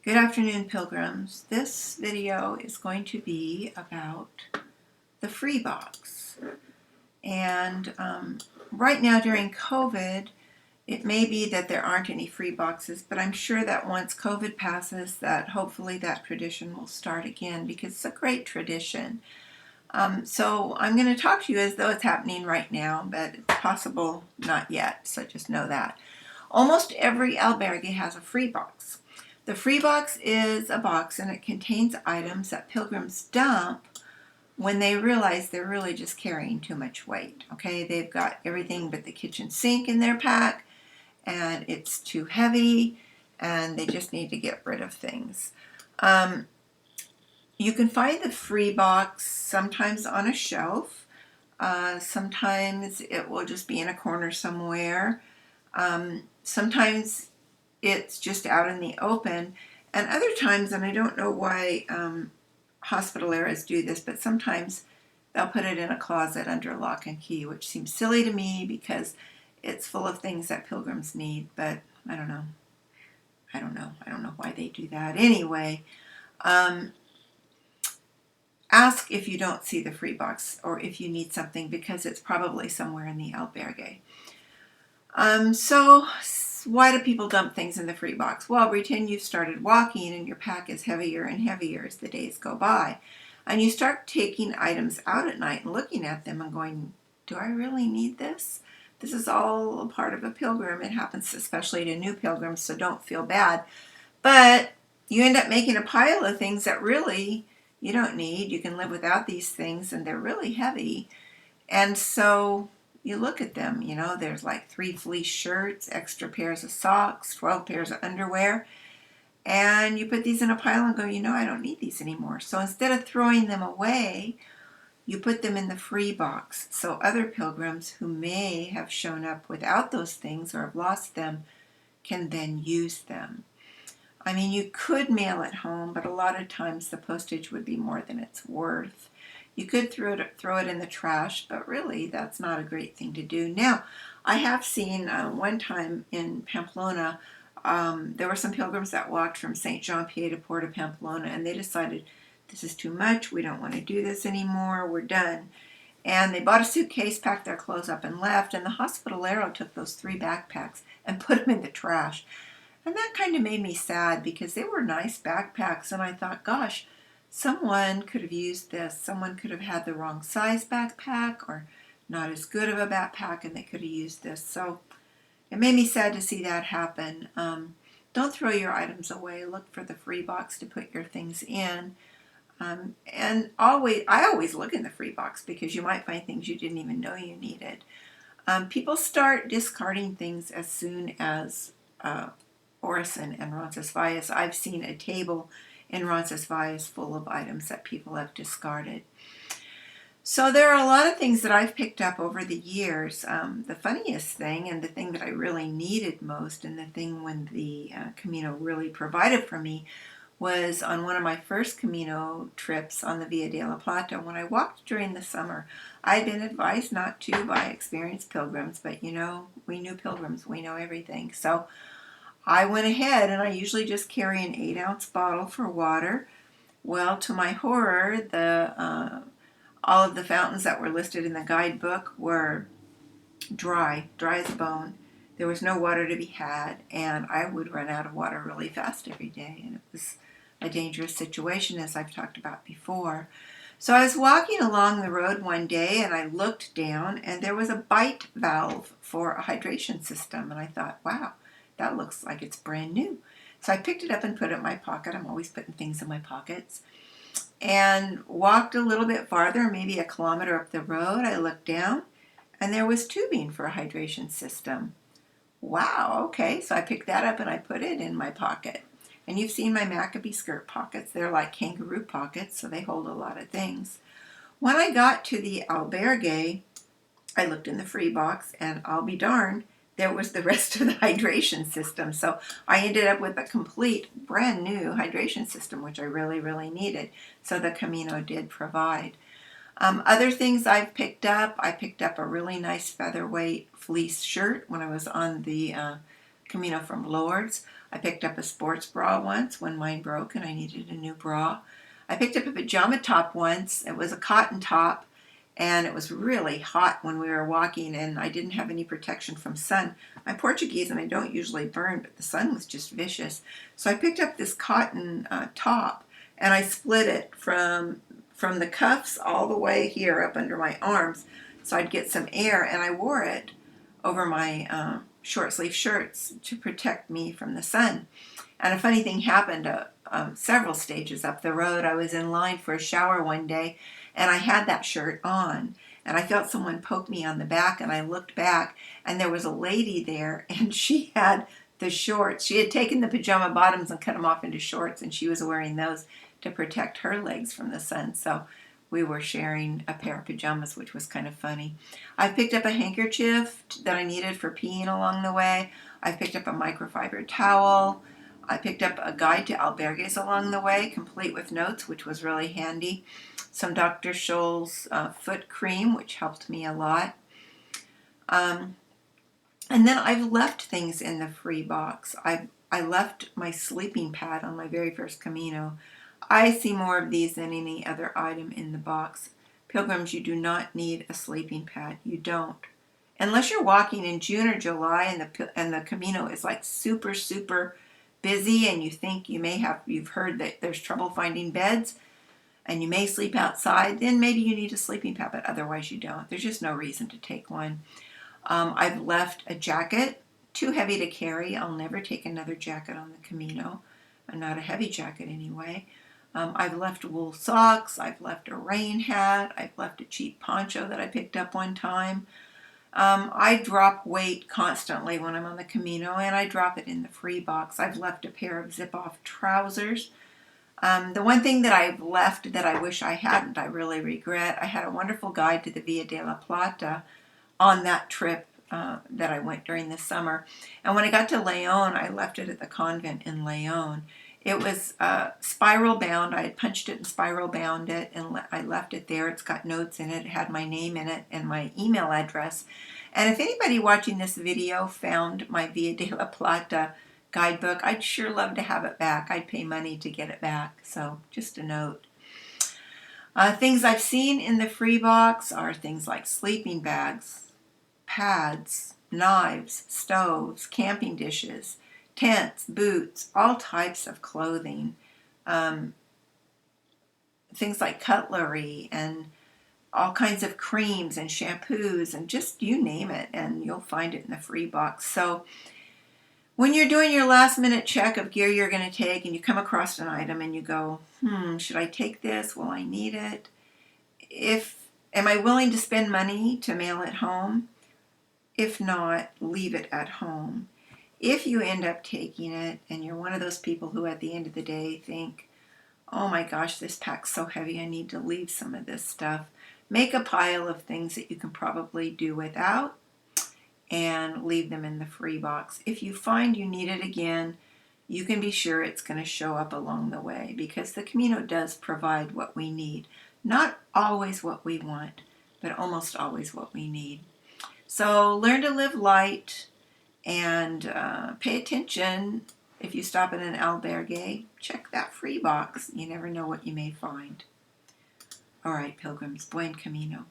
Good afternoon, pilgrims. This video is going to be about the free box. And right now during COVID, it may be that there aren't any free boxes, but I'm sure that once COVID passes, that hopefully that tradition will start again because it's a great tradition. So I'm going to talk to you as though it's happening right now, but it's possible not yet, so just know that. Almost every albergue has a free box. The free box is a box and it contains items that pilgrims dump when they realize they're really just carrying too much weight. Okay, they've got everything but the kitchen sink in their pack and it's too heavy and they just need to get rid of things. You can find the free box sometimes on a shelf. Sometimes it will just be in a corner somewhere. Sometimes it's just out in the open. And other times, and I don't know why hospitaleras do this, but sometimes they'll put it in a closet under lock and key, which seems silly to me because it's full of things that pilgrims need, but I don't know. I don't know why they do that. Anyway, ask if you don't see the free box or if you need something because it's probably somewhere in the albergue. So why do people dump things in the free box? Well, pretend you've started walking and your pack is heavier and heavier as the days go by. And you start taking items out at night and looking at them and going, do I really need this? This is all a part of a pilgrim. It happens especially to new pilgrims, so don't feel bad. But you end up making a pile of things that really you don't need. You can live without these things and they're really heavy. And so you look at them, there's like 3 fleece shirts, extra pairs of socks, 12 pairs of underwear, and you put these in a pile and go, I don't need these anymore. So instead of throwing them away, you put them in the free box. So other pilgrims who may have shown up without those things or have lost them can then use them. I mean, you could mail it home, but a lot of times the postage would be more than it's worth. You could throw it in the trash, but really that's not a great thing to do. Now, I have seen one time in Pamplona, there were some pilgrims that walked from Saint Jean Pied de Port to Pamplona, and they decided this is too much. We don't want to do this anymore. We're done. And they bought a suitcase, packed their clothes up, and left. And the hospitalero took those 3 backpacks and put them in the trash. And that kind of made me sad because they were nice backpacks. And I thought, gosh, someone could have used this. Someone could have had the wrong size backpack or not as good of a backpack and they could have used this. So it made me sad to see that happen. Don't throw your items away. Look for the free box to put your things in. And I always look in the free box because you might find things you didn't even know you needed. People start discarding things as soon as Orison and Roncesvalles. I've seen a table in Roncesvalles full of items that people have discarded. So there are a lot of things that I've picked up over the years. The funniest thing and the thing that I really needed most and the thing when the Camino really provided for me was on one of my first Camino trips on the Via de la Plata. When I walked during the summer, I'd been advised not to by experienced pilgrims, but we new pilgrims, we know everything. So I went ahead and I usually just carry an 8-ounce bottle for water. Well, to my horror, all of the fountains that were listed in the guidebook were dry as a bone. There was no water to be had, and I would run out of water really fast every day, and it was a dangerous situation, as I've talked about before. So I was walking along the road one day, and I looked down, and there was a bite valve for a hydration system, and I thought, wow, that looks like it's brand new. So I picked it up and put it in my pocket. I'm always putting things in my pockets. And walked a little bit farther, maybe a kilometer up the road. I looked down, and there was tubing for a hydration system. Wow, okay. So I picked that up and I put it in my pocket. And you've seen my Maccabee skirt pockets. They're like kangaroo pockets, so they hold a lot of things. When I got to the albergue, I looked in the free box, and I'll be darned, there was the rest of the hydration system. So I ended up with a complete brand new hydration system, which I really, really needed. So the Camino did provide. Other things I picked up a really nice featherweight fleece shirt when I was on the Camino from Lourdes. I picked up a sports bra once when mine broke and I needed a new bra. I picked up a pajama top once. It was a cotton top, and it was really hot when we were walking, and I didn't have any protection from sun. I'm Portuguese and I don't usually burn, but the sun was just vicious. So I picked up this cotton top, and I split it from the cuffs all the way here up under my arms so I'd get some air, and I wore it over my short sleeve shirts to protect me from the sun. And a funny thing happened several stages up the road. I was in line for a shower one day, and I had that shirt on, and I felt someone poke me on the back, and I looked back, and there was a lady there, and she had the shorts. She had taken the pajama bottoms and cut them off into shorts, and she was wearing those to protect her legs from the sun. So we were sharing a pair of pajamas, which was kind of funny. I picked up a handkerchief that I needed for peeing along the way. I picked up a microfiber towel. I picked up a guide to albergues along the way, complete with notes, which was really handy. Some Dr. Scholl's foot cream, which helped me a lot. And then I've left things in the free box. I left my sleeping pad on my very first Camino. I see more of these than any other item in the box. Pilgrims, you do not need a sleeping pad. You don't. Unless you're walking in June or July and the Camino is like super, super busy, and you think you've heard that there's trouble finding beds and you may sleep outside, then maybe you need a sleeping pad, but otherwise you don't. There's just no reason to take one. I've left a jacket, too heavy to carry. I'll never take another jacket on the Camino. Not a heavy jacket anyway. I've left wool socks. I've left a rain hat. I've left a cheap poncho that I picked up one time. I drop weight constantly when I'm on the Camino, and I drop it in the free box. I've left a pair of zip-off trousers. The one thing that I've left that I wish I hadn't, I really regret, I had a wonderful guide to the Via de la Plata on that trip that I went during the summer. And when I got to Leon, I left it at the convent in Leon. It was spiral bound. I had punched it and spiral bound it, and I left it there. It's got notes in it. It had my name in it and my email address. And if anybody watching this video found my Via de la Plata guidebook, I'd sure love to have it back. I'd pay money to get it back. So just a note. Things I've seen in the free box are things like sleeping bags, pads, knives, stoves, camping dishes, tents, boots, all types of clothing, things like cutlery and all kinds of creams and shampoos and just you name it, and you'll find it in the free box. So when you're doing your last minute check of gear you're going to take and you come across an item and you go, should I take this? Will I need it? Am I willing to spend money to mail it home? If not, leave it at home. If you end up taking it and you're one of those people who at the end of the day think, oh my gosh, this pack's so heavy, I need to leave some of this stuff, make a pile of things that you can probably do without and leave them in the free box. If you find you need it again, you can be sure it's going to show up along the way, because the Camino does provide what we need. Not always what we want, but almost always what we need. So learn to live light. And pay attention if you stop at an albergue. Check that free box. You never know what you may find. All right, pilgrims, buen camino.